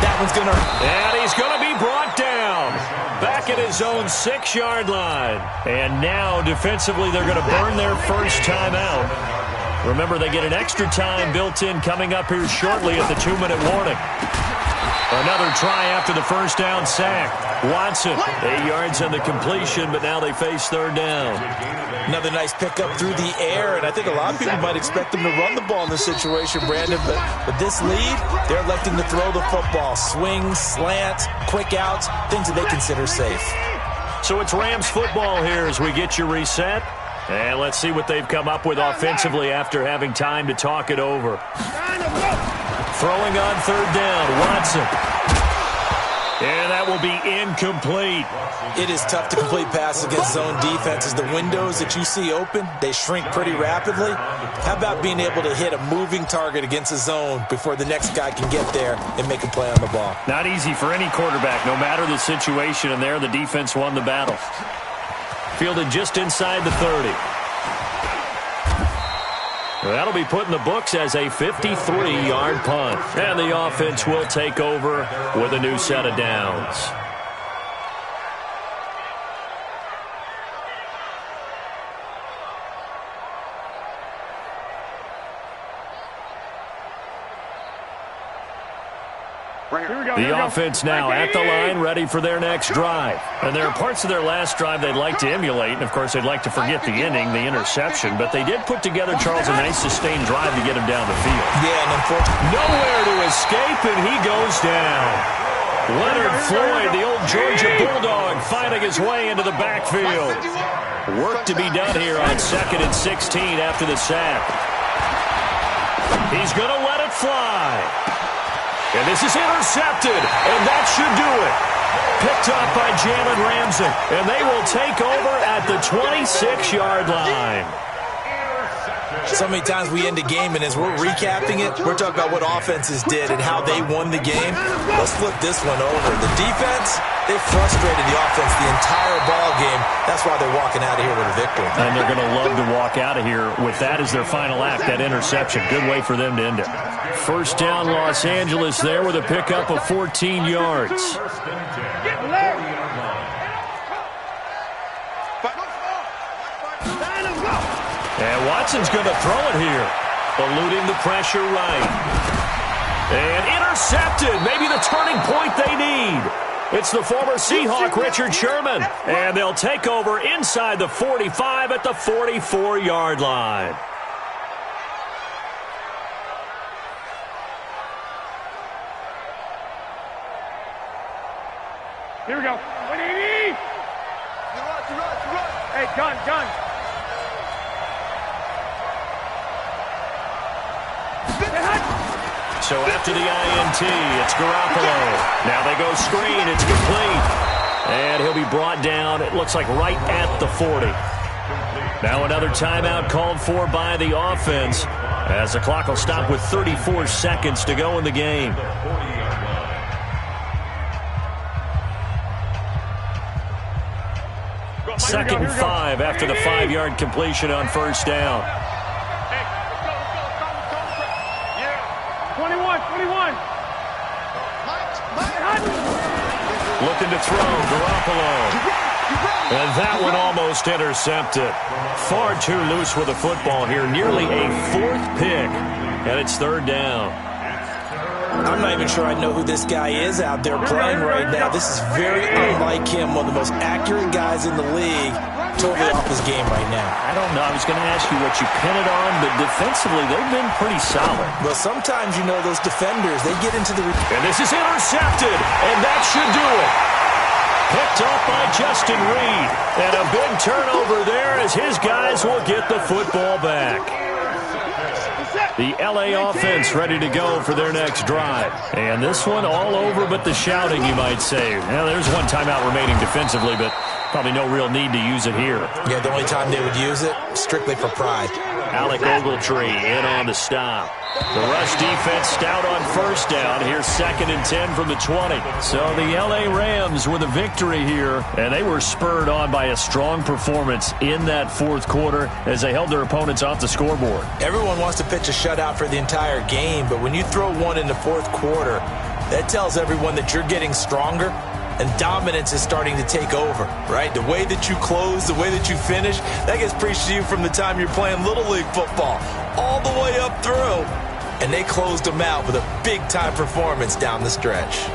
that one's going to hurt. And he's going to be brought down back at his own 6-yard line. And now, defensively, they're going to burn their first timeout. Remember, they get an extra time built in coming up here shortly at the 2-minute warning. Another try after the first down sack. Watson, 8 yards on the completion, but now they face third down. Another nice pickup through the air, and I think a lot of people might expect them to run the ball in this situation, Brandon, but with this lead, they're electing to throw the football. Swings, slants, quick outs, things that they consider safe. So it's Rams football here as we get you reset. And let's see what they've come up with offensively after having time to talk it over. Throwing on third down, Watson. And that will be incomplete. It is tough to complete passes against zone defenses. The windows that you see open, they shrink pretty rapidly. How about being able to hit a moving target against a zone before the next guy can get there and make a play on the ball? Not easy for any quarterback, no matter the situation. And there, the defense won the battle. Fielded just inside the 30. That'll be put in the books as a 53-yard punt. And the offense will take over with a new set of downs. The offense now at the line, ready for their next drive. And there are parts of their last drive they'd like to emulate. And, of course, they'd like to forget the inning, the interception. But they did put together, Charles, a nice sustained drive to get him down the field. Yeah, and unfortunately, nowhere to escape, and he goes down. Leonard Floyd, the old Georgia Bulldog, finding his way into the backfield. Work to be done here on 2nd and 16 after the sack. He's going to let it fly. And this is intercepted, and that should do it. Picked up by Jalen Ramsey, and they will take over at the 26-yard line. So many times we end a game, and as we're recapping it, we're talking about what offenses did and how they won the game. Let's flip this one over. The defense, they frustrated the offense the entire ball game. That's why they're walking out of here with a victory. And they're going to love to walk out of here with that as their final act, that interception. Good way for them to end it. First down, Los Angeles there with a pickup of 14 yards. And Watson's going to throw it here, eluding the pressure right. And intercepted, maybe the turning point they need. It's the former Seahawk, Richard Sherman. And they'll take over inside the 45 at the 44-yard line. Here we go. 180! Hey, gun. So after the INT, it's Garoppolo. Now they go screen. It's complete. And he'll be brought down, it looks like, right at the 40. Now another timeout called for by the offense as the clock will stop with 34 seconds to go in the game. Second and 5 after the 5-yard completion on first down. 21. Looking to throw, Garoppolo. And that one almost intercepted. Far too loose with the football here. Nearly a 4th pick. And it's third down. I'm not even sure I know who this guy is out there playing right now. This is very unlike him. One of the most accurate guys in the league. Totally off his game right now. I don't know. I was going to ask you what you pin it on, but defensively, they've been pretty solid. Well, sometimes, you know, those defenders, they get into the... And this is intercepted, and that should do it. Picked up by Justin Reed. And a big turnover there as his guys will get the football back. The LA offense ready to go for their next drive. And this one all over but the shouting, you might say. Now, there's one timeout remaining defensively, but probably no real need to use it here. Yeah, the only time they would use it, strictly for pride. Alec Ogletree in on the stop. The rush defense stout on first down. Here's 2nd and 10 from the 20. So the L.A. Rams with a victory here, and they were spurred on by a strong performance in that fourth quarter as they held their opponents off the scoreboard. Everyone wants to pitch a shutout for the entire game, but when you throw one in the fourth quarter, that tells everyone that you're getting stronger and dominance is starting to take over, right? The way that you close, the way that you finish, that gets preached to you from the time you're playing Little League football all the way up through. And they closed them out with a big-time performance down the stretch.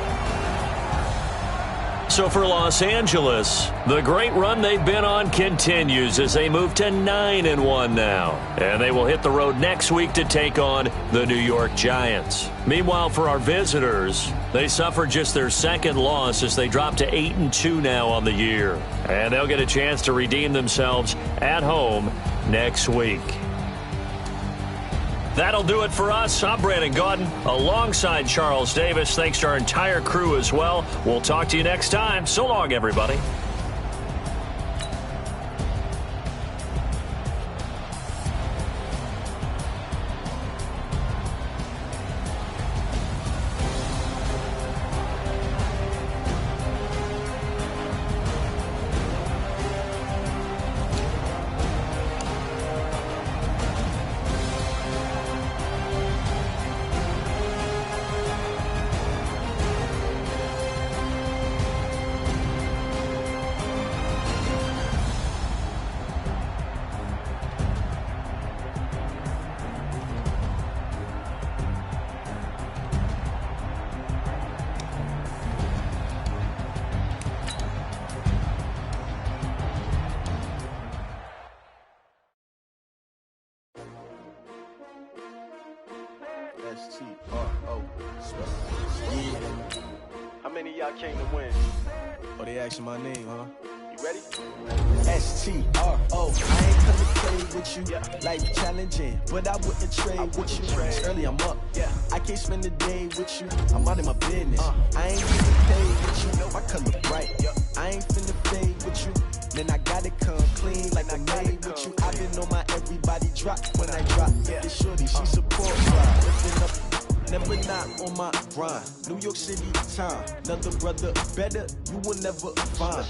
So for Los Angeles, the great run they've been on continues as they move to 9-1 now. And they will hit the road next week to take on the New York Giants. Meanwhile, for our visitors, they suffered just their 2nd loss as they drop to 8-2 now on the year. And they'll get a chance to redeem themselves at home next week. That'll do it for us. I'm Brandon Gaudin alongside Charles Davis. Thanks to our entire crew as well. We'll talk to you next time. So long, everybody. S-T-R-O. Yeah. How many of y'all came to win? Oh, they asking my name, huh? You ready? S-T-R-O. I ain't come to play with you. Life challenging, but I wouldn't trade with you. It's early, I'm up. I can't spend the day with you. I'm out of my business. I ain't getting paid with you. My color bright. I ain't finna fade with you. Then I gotta come clean like I made with you. I've been on my everybody drop when I drop. This shorty, she supports right. Lifting up, never not on my grind. New York City time, another brother better, you will never find.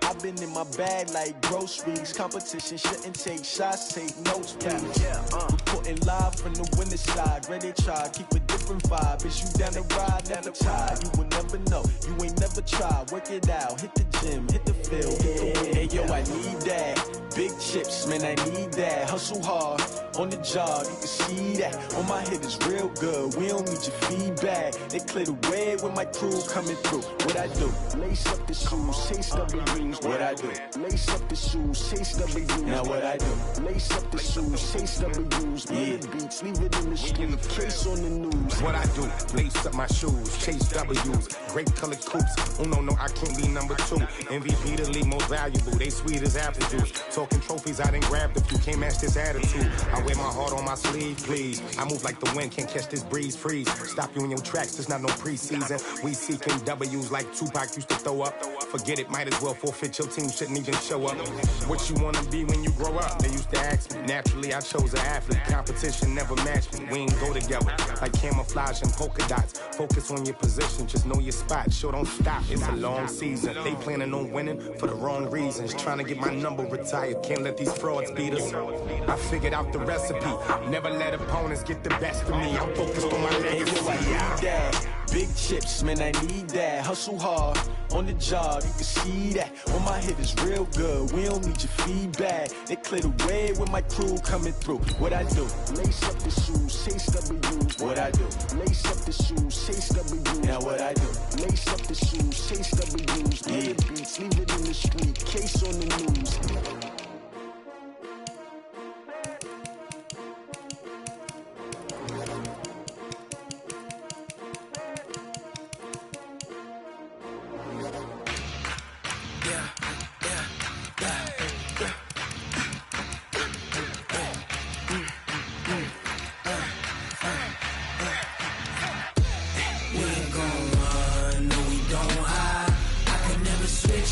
I've been in my bag like groceries. Competition shouldn't take shots, take notes, please. Reporting live from the winter side. Ready to try, keep a different vibe. Is you down the ride, never tired. You will never know, you ain't never tried. Work it out, hit the gym, hit the field, hit the wind. Hey yo, I need that. Big chips, man, I need that. Hustle hard, on the job, you can see that. On my head is real good, we don't need your feedback. They clear the way when my crew coming through. What I do? Lace up the shoes, chase W's. What I do? Lace up the shoes, chase W's. Now what I do? Lace up the shoes, chase W's. Yeah, beats, leave it in the street, case on the news. What I do? Lace up my shoes, chase W's. Great colored coops. Oh no, I can't be number 2. MVP the league most valuable. They sweet as apple juice. Talking trophies, I done grabbed a few. Can't match this attitude. I wear my heart on my sleeve, please. I move like the wind, can't catch this breeze, freeze. Stop you in your tracks, there's not no preseason. We seeking W's like Tupac used to throw up. Forget it, might as well forfeit. Your team shouldn't even show up. What you wanna be when you grow up? They used to ask me. Naturally, I chose an athlete. Competition never matched me. We ain't go together like camouflage and polka dots. Focus on your position, just know your spot. Sure, don't stop. It's a long season. They planning on winning for the wrong reasons. Trying to get my number retired. Can't let these frauds beat us. I figured out the recipe. Never let opponents get the best of me. I'm focused on my legacy. Big chips, man, I need that. Hustle hard, on the job, you can see that. On my head is real good, we don't need your feedback. They clear the way with my crew coming through. What I do? Lace up the shoes, chase W's. What I do? Lace up the shoes, chase W's. Now what I do? Lace up the shoes, chase W's. Yeah, beats, leave it in the street, case on the news.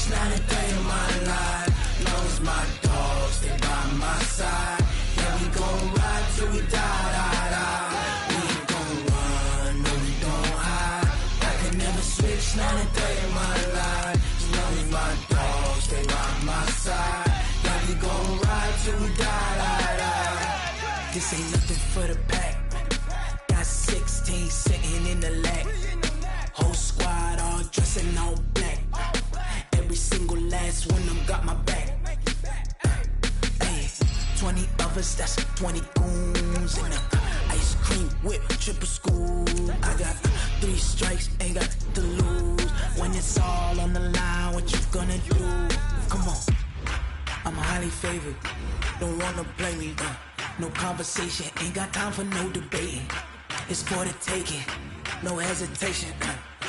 Not a day in my life, long as my this ain't nothing for the pack. Got 16 sitting in the lag. Whole squad all dressing all black. Every single last one of them got my back. Hey, 20 of us, that's 20 goons in the ice cream whip, triple scoop. I got 3 strikes, ain't got to lose. When it's all on the line, what you gonna do? Come on, I'm highly favored. Don't wanna blame me, no conversation, ain't got time for no debating. It's for the taking, no hesitation.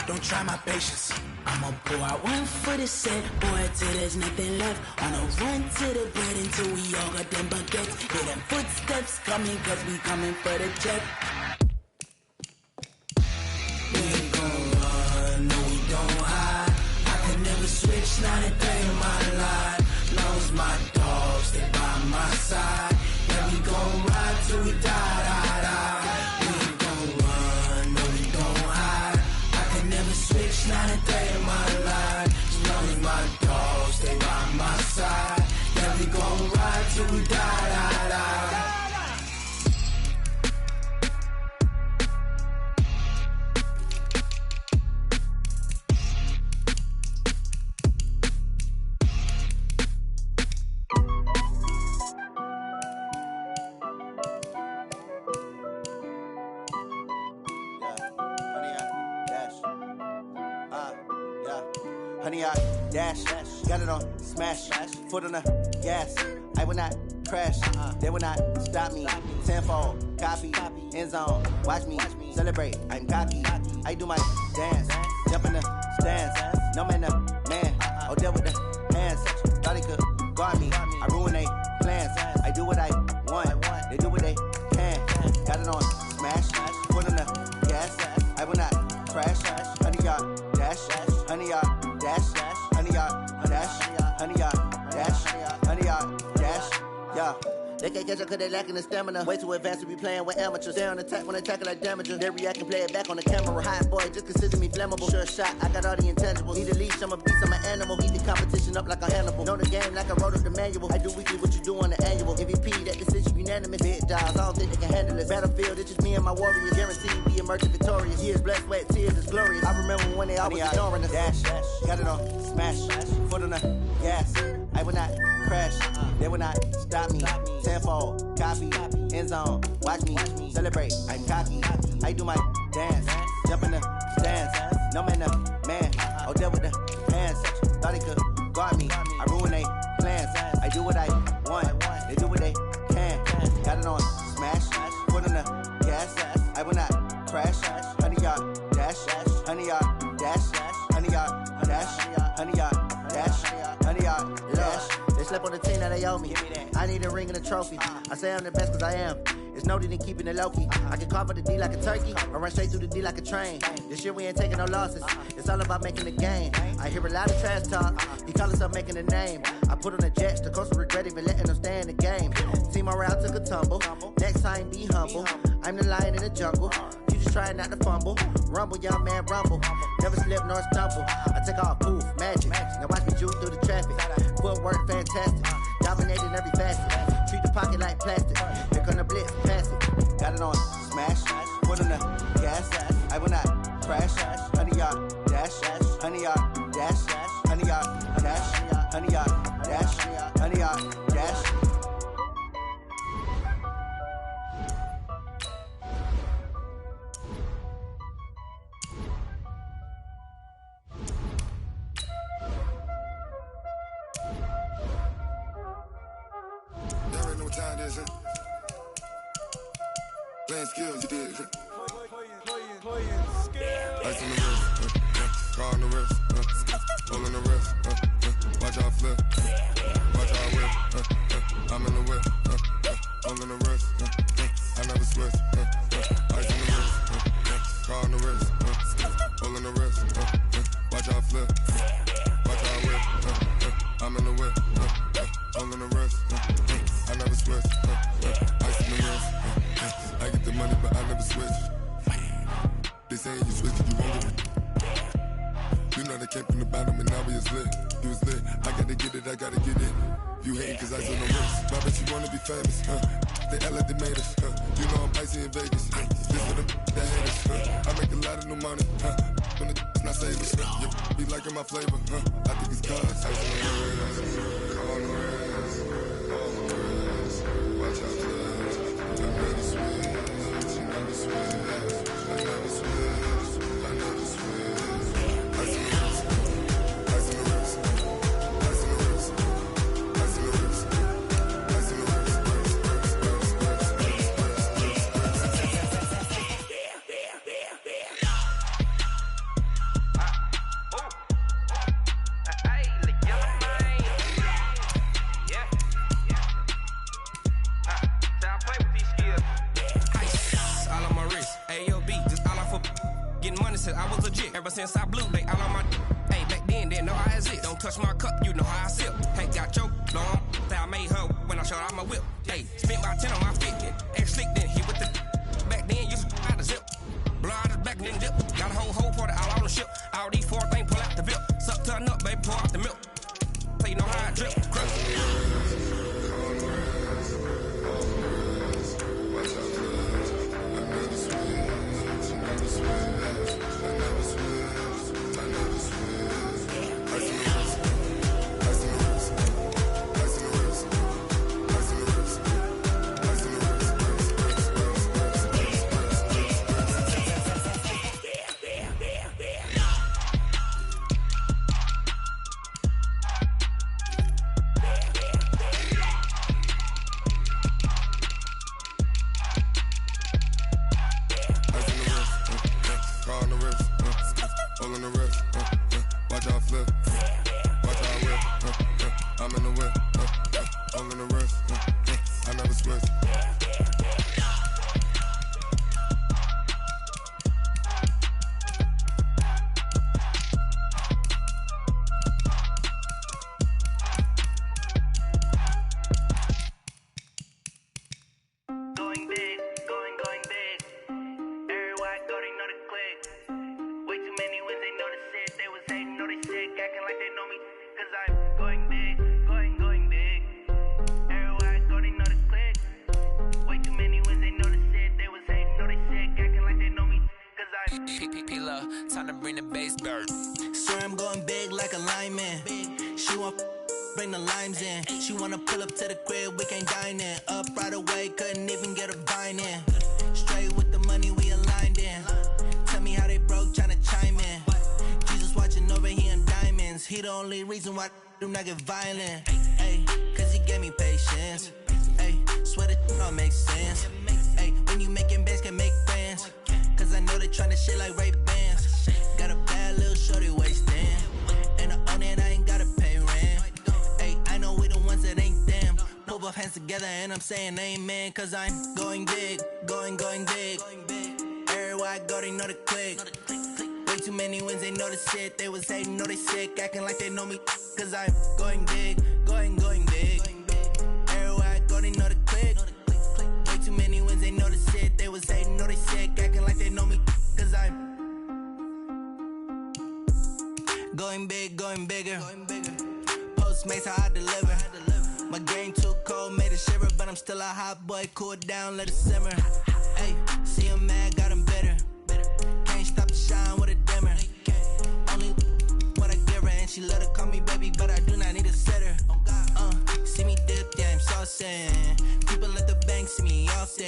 Don't try my patience. I'ma pour out one for the set, boy, till there's nothing left. On a run to the bread until we all got them baguettes. Hear them footsteps coming, cause we coming for the check. We ain't gon' run, no we don't hide. I can never switch, not a day in my life. Knows my dogs, stay by my side. Yeah, we gon' ride till we die, die, die. We ain't gon' run, no we don't hide. I can never switch, not a day in my life. As long as my dogs stay by my side. Yeah, we gon' ride till we die, die, die. Honey, I dash, got it on smash, foot on the gas. I will not crash, they will not stop me. Tenfold, copy, end zone, watch me celebrate. I'm cocky, I do my dance, jump in the stands. No man, the man, oh deal with the hands. Thought he could guard me, I ruin they plans. I do what I want, they do what they can. Got it on smash, foot on the gas. I will not crash, honey, y'all dash, honey, y'all. Dash, honey, y'all, dash, honey, y'all, dash, honey, y'all, dash, yeah. They can't catch up cause they lacking the stamina. Way too advanced to be playing with amateurs. They on attack when they tackle like damages. They react and play it back on the camera. Hot boy, just consider me flammable. Sure shot, I got all the intangibles. Need a leash, I'm a beast, I'm an animal. Heat the competition up like a Hannibal. Know the game like I wrote up the manual. I do weekly what you do on the annual. MVP, that decision unanimous. Big dogs, I don't think they can handle it. Battlefield, it's just me and my warriors. Guaranteed we emerge victorious. Years, blood, sweat, tears, it's glorious. I remember when they always ignoring us. Dash, got it on smash, foot on the gas. I will not crash, they will not stop me. Tenfold, copy, end zone, watch me celebrate. I'm cocky, I do my dance, jump in the stands. No man, the man, oh deal with the hands. Thought he could guard me, I ruin they plans. I do what I want, they do what they can. Got it on smash, foot on the gas. I will not crash, honey, y'all dash, honey, y'all dash, honey, y'all dash, honey, y'all dash, honey, y'all dash. They slept on the team that they owe me. I need a ring and a trophy. I say I'm the best cause I am. It's no need in keeping it low-key. I can carve for the D like a turkey, or run straight through the D like a train. This year we ain't taking no losses. It's all about making the game. I hear a lot of trash talk. He call himself making a name. I put on the Jets, the coach will regret even letting them stay in the game. Team morale took a tumble. Next time be humble. I'm the lion in the jungle. You just trying not to fumble. Rumble, young man, rumble. Never slip nor stumble. I take off, poof, magic. Now watch me juke through the traffic. Footwork fantastic. Dominating every facet. Treat the pocket like plastic. Here come the blitz, pass it. Got it on smash, foot on the gas. I will not crash. Honey, y'all dash, honey, y'all dash, honey, y'all dash, honey, y'all dash, honey, y'all dash. Time this, playing skills, you did. Ice on the wrist, car on the wrist, hole in the wrist, watch out flip, watch out whip, I'm in the whip, hole in the wrist, I never switch, ice on the wrist, car on the wrist, hole in the wrist, watch out flip, watch out whip, I'm in the whip, hole in the wrist, I never switch, ice in the wrist, I get the money but I never switch. They saying you switch, you won't get it. You know they came from the bottom and now we is lit. You was lit, I gotta get it, I gotta get it. You hating cause ice on the wrist. My bitch, you wanna be famous, They LA, they made us, You know I'm icy in Vegas, This for the that haters, I make a lot of new money, When the not savers, You be liking my flavor, I think it's cause ice on the wrist, on the wrist, on the wrist. Watch out, please. I never switch, I never switch, I never switch, I never switch. Ice on the wrist, ice on the wrist, ice on the wrist, ice on the wrist, ice on the wrist. I was legit ever since I blew. They all on my hey back then didn't know I exist. Don't touch my cup, you know how I sip. Hey, got your long that I made her when I showed out my whip. Hey, spent about 10 on my fit. Ex slick then hit with the back then used to out the zip. Blow out his back then dip. Got a whole party all on the ship. All these four things pull out the VIP. Suck turn up, baby, pour out the milk. So you know how I drip. Crush. Time to bring the bass bird. Swear I'm going big like a lineman. She want bring the limes in. She wanna pull up to the crib, we can't dine in. Up right away, couldn't even get a vine in. Straight with the money we aligned in. Tell me how they broke, tryna chime in. Jesus watching over here in diamonds. He the only reason why I do not get violent. Ay, cause he gave me patience. Ay, swear that don't make sense. Ay, when you making bands can make friends. Cause I know they tryna shit like Ray Bans. Got a bad little shorty wasting. And I own it, I ain't gotta pay rent. Ay, I know we the ones that ain't them. Pull both hands together and I'm saying amen. Cause I'm going big, going big. Everywhere I go, they know the click. Way too many wins, they know the shit. They was hating, know they sick, acting like they know me. Cause I'm going big, going big. Everywhere I go, they know the click. Way too many wins, they know the shit. They was hating, know they sick, acting like they know me. Cause I'm going big, going bigger. Postmates, how I deliver. My game too cold, made it shiver. But I'm still a hot boy, cool it down, let it simmer. Hey, see him mad, got him bitter. Can't stop the shine with a dimmer. Only what I give her, and she let her call me baby, but I do not need a sitter. See me dip, yeah, I'm saucing. People at the bank see me often.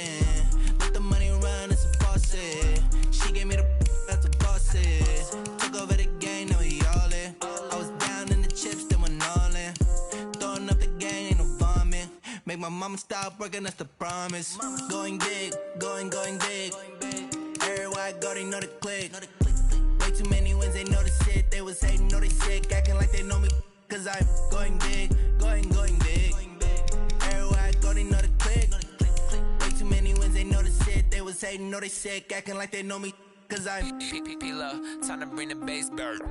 Let the money run, it's a faucet. She gave me the that's a faucet. Took over the game, now we all in. I was down in the chips, then went all in. Throwing up the gang, ain't no vomit. Make my mama stop working, that's the promise. Going big, going big. Everywhere I go, they know the click. Way too many wins, they know the shit. They was hating, know they sick, acting like they know me. Cause I'm going big, going big. Everywhere I go, they know the click. Way too many wins, they know the shit. They was hating, know they sick, acting like they know me. Cause I'm P-P-P-Love, time to bring the bass bird.